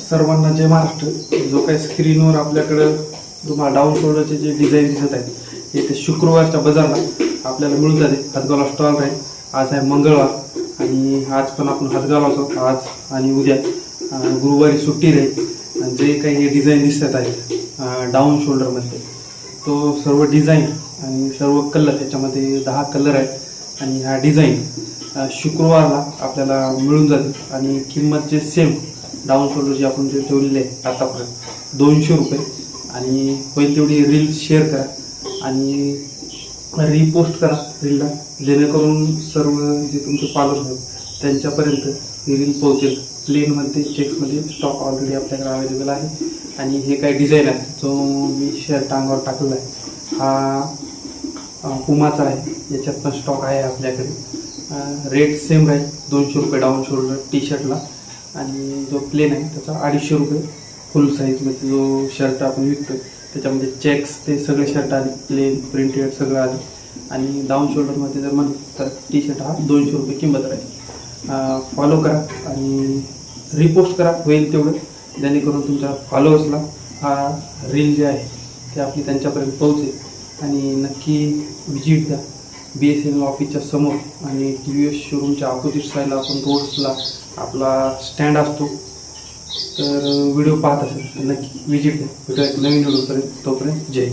सर्वांना जय महाराष्ट्र. जो काही स्क्रीनवर आपल्याकडं तुम्हाला डाऊन शोल्डरचे जे डिझाईन दिसत आहेत हे ते शुक्रवारच्या बाजारला आपल्याला मिळून जाते. हातगावला स्टॉल राहील. आज आहे मंगळवार आणि आज पण आपण हातगावला आहोत. आज आणि उद्या गुरुवारी सुट्टी राहील. आणि जे काही हे डिझाईन दिसत आहेत डाऊन शोल्डरमध्ये तो सर्व डिझाईन आणि सर्व कलर, त्याच्यामध्ये 10 कलर आहेत. आणि हा डिझाईन शुक्रवारला आपल्याला मिळून जाते. आणि किंमत जे सेम डाऊन शोल्डर जे आपण जे ठेवलेले आहे आतापर्यंत 200 रुपये. आणि होईल तेवढी रील शेअर करा आणि रिपोस्ट करा रीलला, जेणेकरून सर्व जे तुमचे फॉलोअर्स आहेत त्यांच्यापर्यंत ही रील पोहोचेल. प्लेनमध्ये चेक्समध्ये स्टॉक ऑलरेडी आपल्याकडे अवेलेबल आहे. आणि हे काही डिझाईन आहे जो मी शर्ट अंगावर टाकलेला आहे हा पुमाचा आहे. याच्यात पण स्टॉक आहे आपल्याकडे. रेट सेम राहील 200 रुपये डाऊन शोल्डर टी शर्टला. आणि जो प्लेन आहे त्याचा 250 रुपये. फुल साईजमध्ये जो शर्ट आपण विकतो त्याच्यामध्ये चेक्स ते सगळे शर्ट आले, प्लेन प्रिंटेड सगळं आले. आणि डाऊन शोल्डरमध्ये जर म्हणलं तर टी शर्ट हा 200 रुपये किंमत राहील. फॉलो करा आणि रिपोस्ट करा होईल तेवढं, जेणेकरून तुमच्या फॉलोअर्सला हा रील जे आहे ते आपली त्यांच्यापर्यंत पोहोचेल. आणि नक्की विजिट द्या BSNL ऑफिसच्या समोर. आणि TVS शोरूमच्या अपोजिट साईडला आपण रोड्सला आपला स्टँड असतो. तर व्हिडिओ पाहत असेल तर नक्की विजिट द्या. भेटूया एक नवीन व्हिडिओपर्यंत. तोपर्यंत जय.